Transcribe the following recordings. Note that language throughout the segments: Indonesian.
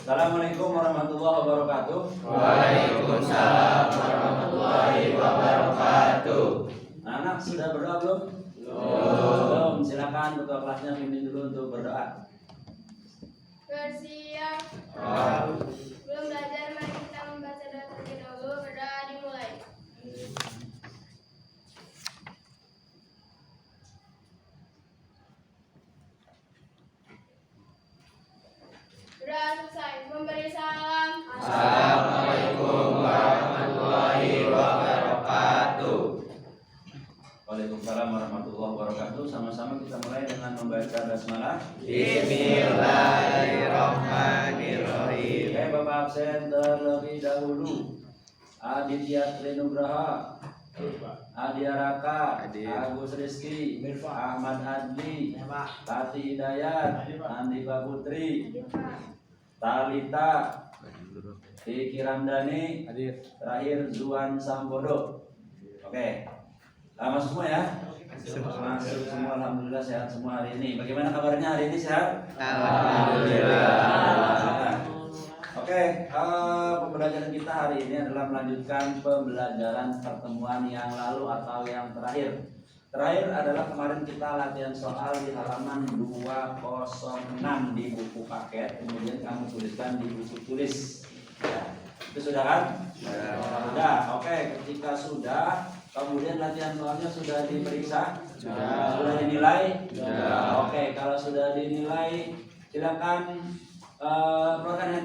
Assalamualaikum warahmatullahi wabarakatuh. Waalaikumsalam warahmatullahi wabarakatuh. Anak sudah berdoa belum? Belum. Silakan ketua kelasnya pimpin dulu untuk berdoa. Bersiap. Belum belajar, mari kita membaca doa terlebih dahulu. Berdoa dimulai. Doa selesai. Memberi salam. Assalamualaikum warahmatullahi wabarakatuh. Waalaikumsalam warahmatullahi wabarakatuh. Sama-sama kita mulai dengan membaca basmalah. Bismillahirrahmanirrahim. Oke, Bapak absen terlebih dahulu. Aditya Trinugraha, Adia Raka, Agus Rizky, Ahmad Adli, Tati Hidayat, Andifa Putri, Talita, Kiki Ramdhani, terakhir Zuan Sambodo. Oke, masuk semua ya? Masuk semua, alhamdulillah sehat semua hari ini. Bagaimana kabarnya hari ini, sehat? Alhamdulillah. Oke, pembelajaran kita hari ini adalah melanjutkan pembelajaran pertemuan yang lalu atau yang terakhir. Terakhir adalah kemarin kita latihan soal di halaman 206 di buku paket, kemudian kamu tuliskan di buku tulis. Ya, itu sudah kan? Sudah. Oke, ketika sudah, kemudian latihan soalnya sudah diperiksa? Sudah dinilai? Oke, kalau sudah dinilai, silakan pegang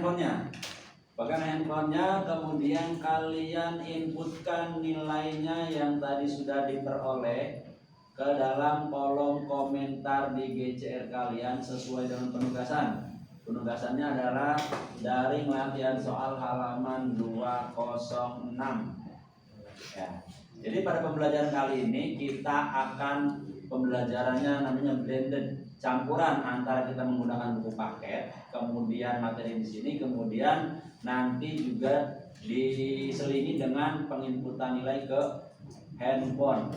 handphonenya, kemudian kalian inputkan nilainya yang tadi sudah diperoleh ke dalam kolom komentar di GCR kalian sesuai dengan penugasan. Penugasannya adalah dari latihan soal halaman 206. Ya. Jadi pada pembelajaran kali ini kita akan pembelajarannya namanya blended, campuran antara kita menggunakan buku paket, kemudian materi di sini, kemudian nanti juga diselingi dengan penginputan nilai ke handphone.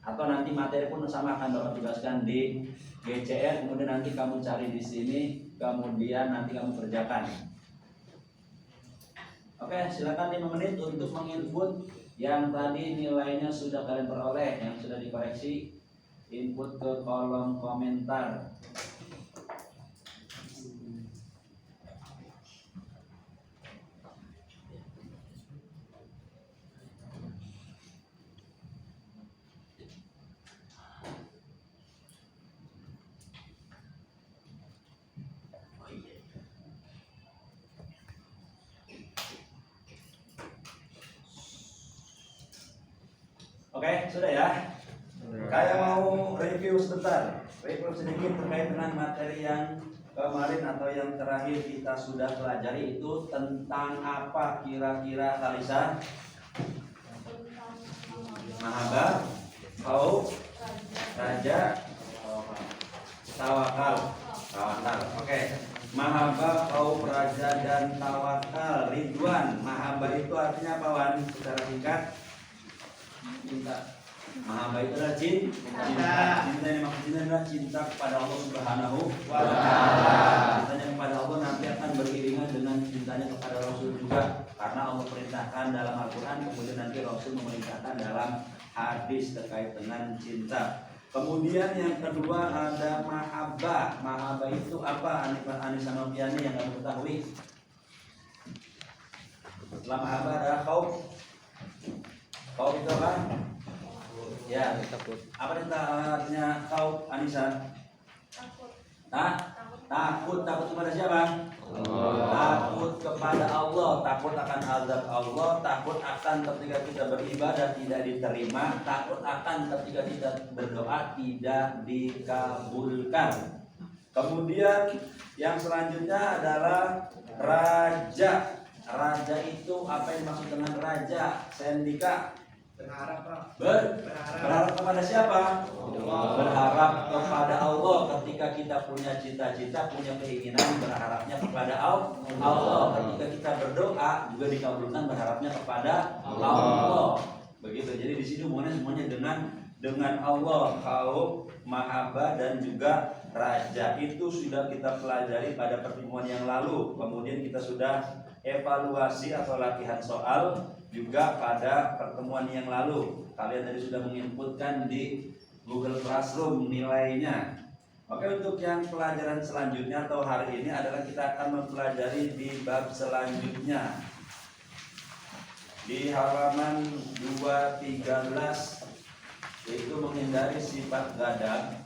Atau nanti materi pun sama akan Bapak tugaskan di GCR, kemudian nanti kamu cari di sini, kemudian nanti kamu kerjakan. Oke, silakan 5 menit untuk menginput yang tadi nilainya sudah kalian peroleh, yang sudah dikoreksi, input ke kolom komentar. Oke, sudah ya. Kayak mau review sebentar, review sedikit terkait dengan materi yang kemarin atau yang terakhir kita sudah pelajari. Itu tentang apa kira-kira, Kalisa? Mahabbah, khauf, raja, tawakal. Oke. Mahabbah, khauf, raja dan tawakal. Ridwan. Mahabbah itu artinya apa, Wan? Secara singkat, cinta. Mahabbah itu adalah cinta. Cinta yang maksudnya adalah cinta kepada Allah Subhanahu wa Ta'ala. Cintanya kepada Allah nanti akan beriringan dengan cintanya kepada Rasul juga, karena Allah perintahkan dalam Al-Quran, kemudian nanti Rasul memerintahkan dalam hadis terkait dengan cinta. Kemudian yang kedua ada mahabbah. Mahabbah itu apa, Anissa Noviani, yang kamu ketahui? Setelah mahabbah ada khauf. Khauf itu apa? Ya, apa artinya khauf, Anissa? Takut kepada siapa? Takut kepada Allah, takut akan azab Allah, takut akan ketika kita beribadah tidak diterima, takut akan ketika kita berdoa tidak dikabulkan. Kemudian yang selanjutnya adalah raja. Raja itu apa yang dimaksud dengan raja? Sendika. Berharap kepada siapa? Berharap kepada Allah. Ketika kita punya cita-cita, punya keinginan, berharapnya kepada Allah. Ketika kita berdoa juga dikabulkan, berharapnya kepada Allah. Begitu. Jadi di sini semuanya dengan Allah, khauf, mahabbah dan juga raja itu sudah kita pelajari pada pertemuan yang lalu. Kemudian kita sudah evaluasi atau latihan soal juga pada pertemuan yang lalu. Kalian tadi sudah menginputkan di Google Classroom nilainya. Oke, untuk yang pelajaran selanjutnya atau hari ini adalah kita akan mempelajari di bab selanjutnya. Di halaman 213, yaitu menghindari sifat gadang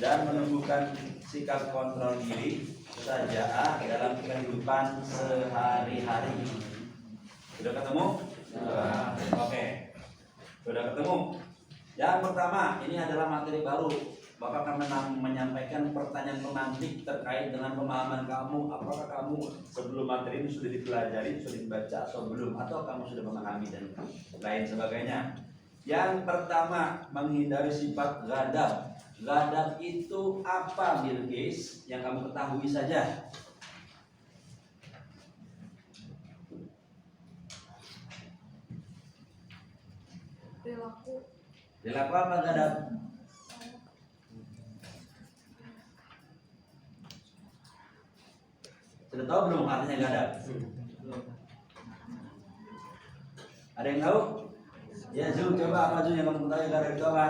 dan menumbuhkan sikap kontrol diri saja dalam kehidupan sehari-hari. Sudah ketemu? Oke. Sudah ketemu? Yang pertama, ini adalah materi baru. Bapak akan menyampaikan pertanyaan pemantik terkait dengan pemahaman kamu. Apakah kamu sebelum materi ini sudah dipelajari, sudah dibaca atau belum? Atau kamu sudah memahami dan lain sebagainya. Yang pertama, menghindari sifat gadab. Gadab itu apa, Bilqis? Yang kamu ketahui saja. Perilaku apa gadab? Sudah tahu belum artinya gadab? Ada yang tahu? Ya, Zul, coba apa Zul yang kamu ketahui gadab itu apa?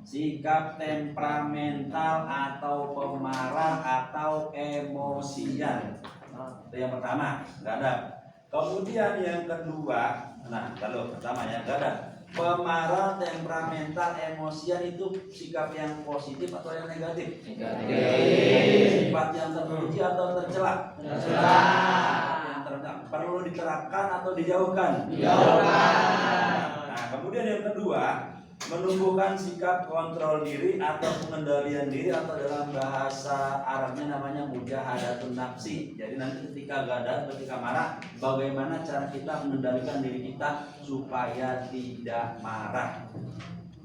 Sikap temperamental atau pemarah atau emosian. Itu yang pertama, gadab. Kemudian yang kedua, nah kalau pertama ya gadab, pemarah, temperamental, emosian itu sikap yang positif atau yang negatif? Negatif. Sifat yang terpuji atau tercela? Tercela. Yang perlu diterapkan atau dijauhkan? Dijauhkan. Nah, kemudian yang kedua, menumbuhkan sikap kontrol diri atau pengendalian diri, atau dalam bahasa Arabnya namanya mujahadatun nafsi. Jadi nanti ketika gadab, ketika marah, bagaimana cara kita mengendalikan diri kita supaya tidak marah.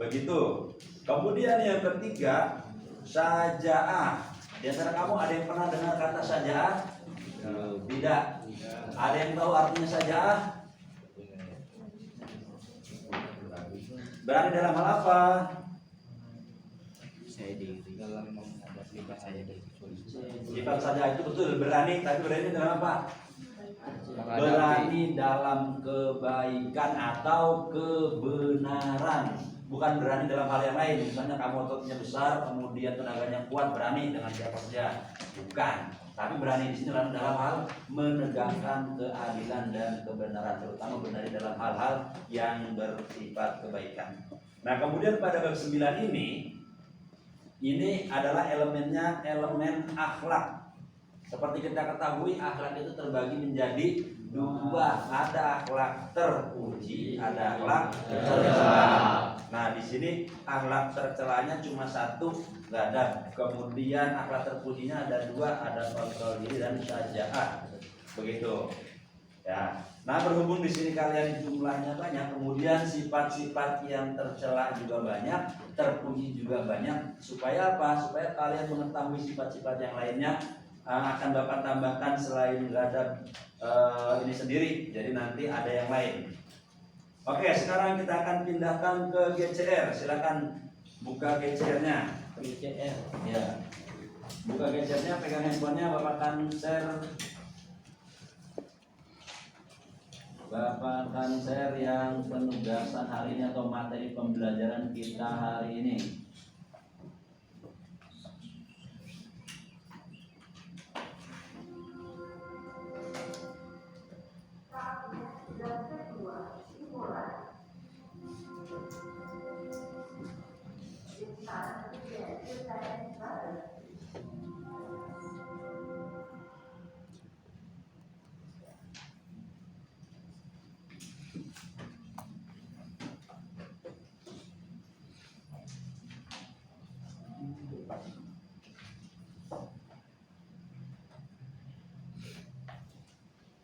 Begitu. Kemudian yang ketiga, saja'ah. Di antara kamu ada yang pernah dengar kata saja'ah? Tidak. Ada yang tahu artinya saja'ah? Berani dalam hal apa? Saya diri dalam menghadapi saya diri. Sifat saja itu betul berani, tapi berani dalam apa? Berani dalam kebaikan atau kebenaran, bukan berani dalam hal yang lain. Misalnya kamu ototnya besar, kemudian tenaganya kuat, berani dengan siapa saja, bukan. Tapi berani di sini dalam hal menegakkan keadilan dan kebenaran, terutama berani dalam hal-hal yang bersifat kebaikan. Nah, kemudian pada bab 9 ini adalah elemennya elemen akhlak. Seperti kita ketahui, akhlak itu terbagi menjadi dua, ada akhlak terpuji, ada akhlak tercela. Nah, di sini akhlak tercelanya cuma satu, gadab. Kemudian akhlak terpujinya ada dua, ada kontrol diri dan saja'ah. Begitu. Ya. Nah, berhubung di sini kalian jumlahnya banyak, kemudian sifat-sifat yang tercela juga banyak, terpuji juga banyak. Supaya apa? Supaya kalian mengetahui sifat-sifat yang lainnya akan Bapak tambahkan selain gadab ini sendiri. Jadi nanti ada yang lain. Oke, sekarang kita akan pindahkan ke GCR. Silakan buka GCR-nya. GCR. Ya. Buka GCR-nya, pegang handphonenya, Bapak akan share. Bapak akan share yang penugasan hari ini atau materi pembelajaran kita hari ini.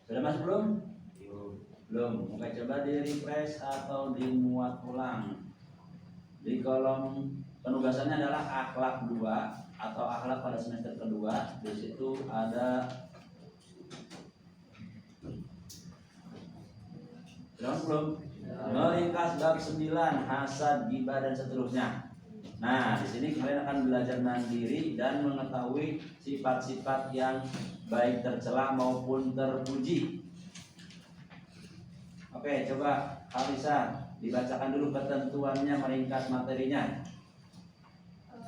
Sudah masuk belum? Belum. Oke, coba di refresh atau dimuat ulang. Di kolom penugasannya adalah akhlak 2 atau akhlak pada semester kedua. Di situ ada belum? Meringkas bab 9, hasad, ghibah dan seterusnya. Nah, di sini kalian akan belajar mandiri dan mengetahui sifat-sifat yang baik tercela maupun terpuji. Oke, coba Alisa dibacakan dulu ketentuannya meringkas materinya.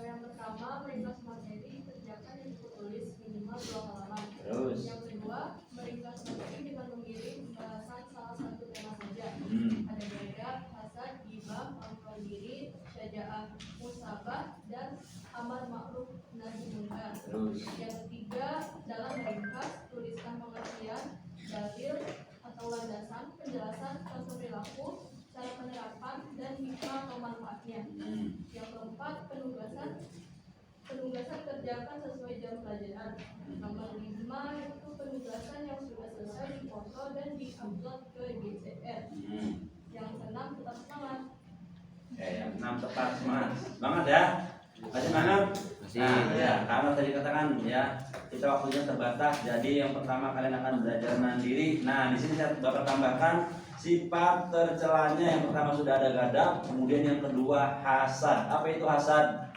Yang pertama, meringkas materi kerjakan yang tertulis minimal 2 halaman. Terus. Yang kedua, meringkas materi dengan mengirim bahasan salah satu tema saja. Ada beredar, hasad, ghibah, mengakui diri, syaja'ah, musabah, dan amar ma'ruf nahi munkar. Terus. Yang ketiga, dalam meringkas tuliskan pengertian, dalil atau landasan, penjelasan contoh perilaku, cara penerapan, dan hikmah atau manfaatnya. Yang keempat, penugasan kerjakan sesuai jam pelajaran. Nomor 5 itu penugasan yang sudah selesai dipoto dan diupload ke GCR. Yang keenam, tetap semangat. Yang 6 tepat semangat ya. Masih semangat? Nah, ya, karena tadi katakan ya, kita waktunya terbatas. Jadi yang pertama kalian akan belajar mandiri. Nah, di sini saya Bapak tambahkan sifat tercelanya. Yang pertama sudah ada gadab, kemudian yang kedua hasad. Apa itu hasad?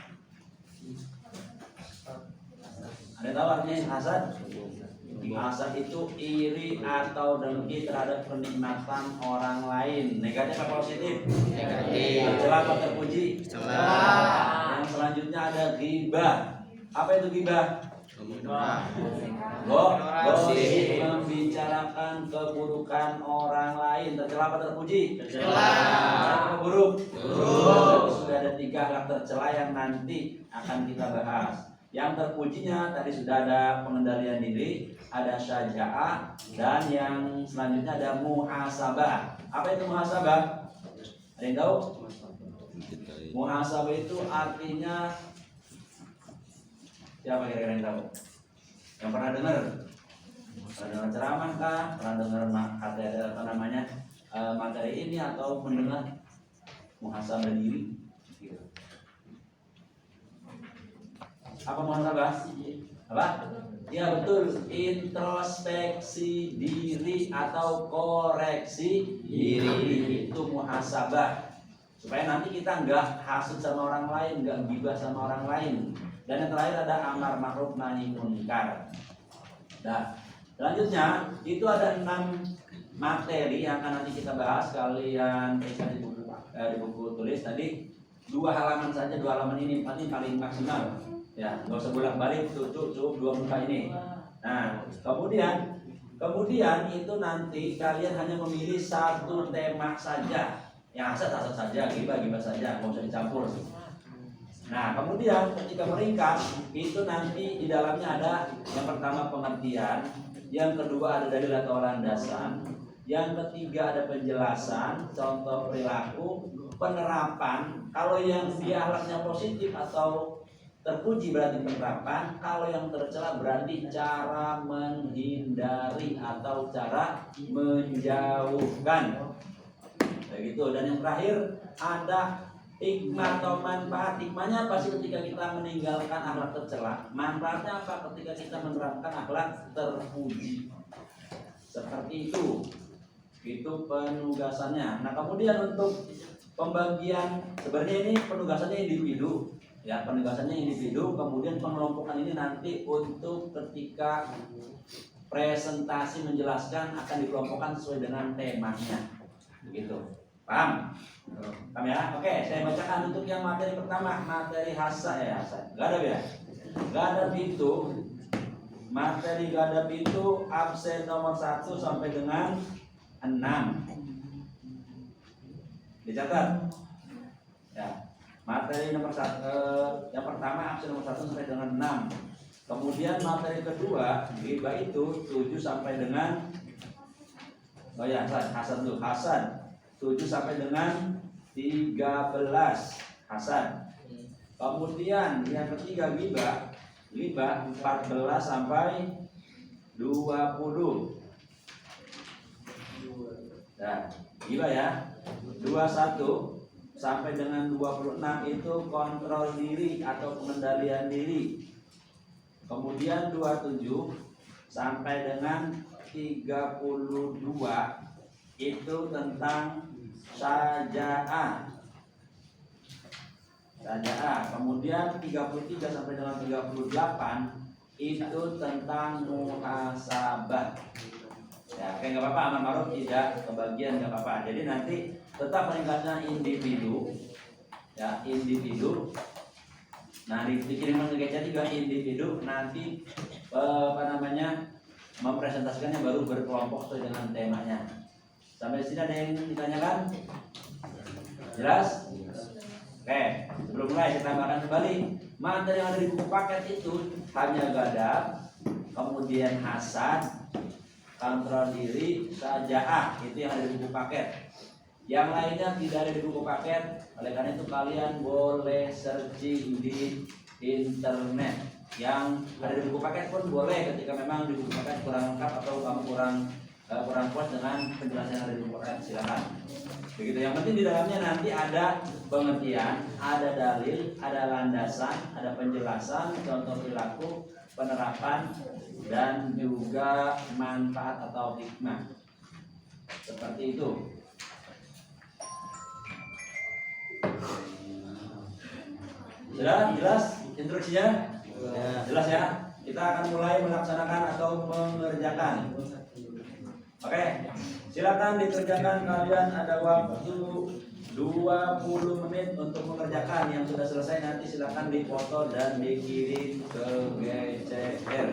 Ada tahu artinya hasad? Hasad itu iri atau dengki terhadap kenikmatan orang lain. Negatif apa positif? Negatif. Tercela atau terpuji? Tercela. Yang selanjutnya ada ghibah. Apa itu ghibah? Gosip, membicarakan keburukan orang lain. Tercela apa terpuji? Tercela. Apa buruk? Buruk. Sudah ada 3 hal tercela yang nanti akan kita bahas. Yang terpujinya tadi sudah ada pengendalian diri, ada syaja'ah, dan yang selanjutnya ada muhasabah. Apa itu muhasabah? Ada yang tahu? Muhasabah itu artinya siapa kira-kira yang tahu? Yang pernah dengar? Pernah dengar ceramah kah? Pernah dengar materi ini atau mendengar muhasabah diri? Apa muhasabah? Apa? Ya betul, introspeksi diri atau koreksi diri itu muhasabah. Supaya nanti kita nggak hasut sama orang lain, nggak gibah sama orang lain. Dan yang terakhir ada amar ma'ruf nahi munkar. Nah, selanjutnya itu ada 6 materi yang akan nanti kita bahas. Kalian periksa di buku tulis tadi 2 halaman saja, 2 halaman ini paling maksimal. Ya, nggak usah bolak-balik, cukup 2 muka ini. Nah, kemudian itu nanti kalian hanya memilih 1 tema saja. Yang hasad saja, ghibah saja, nggak usah dicampur. Nah, kemudian ketika meringkas itu nanti di dalamnya ada yang pertama pengertian, yang kedua ada dalil atau landasan, yang ketiga ada penjelasan, contoh perilaku, penerapan. Kalau yang dia akhlaknya positif atau terpuji berarti penerapan, kalau yang tercela berarti cara menghindari atau cara menjauhkan. Begitu. Dan yang terakhir ada hikmah atau manfaat. Hikmahnya apa sih ketika kita meninggalkan akhlak tercela? Manfaatnya apa ketika kita menerapkan akhlak terpuji? Seperti itu. Itu penugasannya. Nah, kemudian untuk pembagian, sebenarnya ini penugasannya individu. Ya, penugasannya individu, kemudian pengelompokan ini nanti untuk ketika presentasi menjelaskan akan dikelompokkan sesuai dengan temanya. Begitu. Paham? Paham ya? Oke, saya bacakan untuk yang materi pertama, materi hasad ya, hasad. Gadab ya. Gadab itu materi gadab itu absen nomor 1 sampai dengan 6. Dicatat. Ya. Materi nomor 1 yang pertama absen nomor 1 sampai dengan 6. Kemudian materi kedua ghibah itu 7 sampai dengan hasad tuh, hasad 7 sampai dengan 13 hasad. Kemudian yang ketiga ghibah 14 sampai 20. Nah, ghibah ya. 21 sampai dengan 26 itu kontrol diri atau pengendalian diri. Kemudian 27 sampai dengan 32 itu tentang syaja'ah. saja A. Kemudian 33 sampai dengan 38 itu tentang muhasabah. Ya, oke, nggak apa-apa, aman ma'ruf tidak kebagian, nggak apa-apa. Jadi nanti tetap meningkatnya individu, ya individu. Nah dikirimkan ke GC juga individu, nanti mempresentasikannya baru berkelompok sesuai dengan temanya. Sampai sini ada yang ditanyakan? Jelas? Oke, sebelum mulai saya tambahkan kembali, materi yang ada di buku paket itu hanya gadab, kemudian hasad, kontrol diri, saja'ah, itu yang ada di buku paket. Yang lainnya tidak ada di buku paket, oleh karena itu kalian boleh searching di internet. Yang ada di buku paket pun boleh ketika memang di buku paket kurang lengkap atau kamu kurang puas dengan penjelasan yang ada di buku paket, silakan. Begitu. Yang penting di dalamnya nanti ada pengertian, ada dalil, ada landasan, ada penjelasan, contoh perilaku, penerapan, dan juga manfaat atau hikmah. Seperti itu. Sudah jelas instruksinya? Jelas ya? Kita akan mulai melaksanakan atau mengerjakan. Oke, silakan dikerjakan. Kalian ada waktu 20 menit untuk mengerjakan. Yang sudah selesai nanti silakan dipoto dan dikirim ke GCR.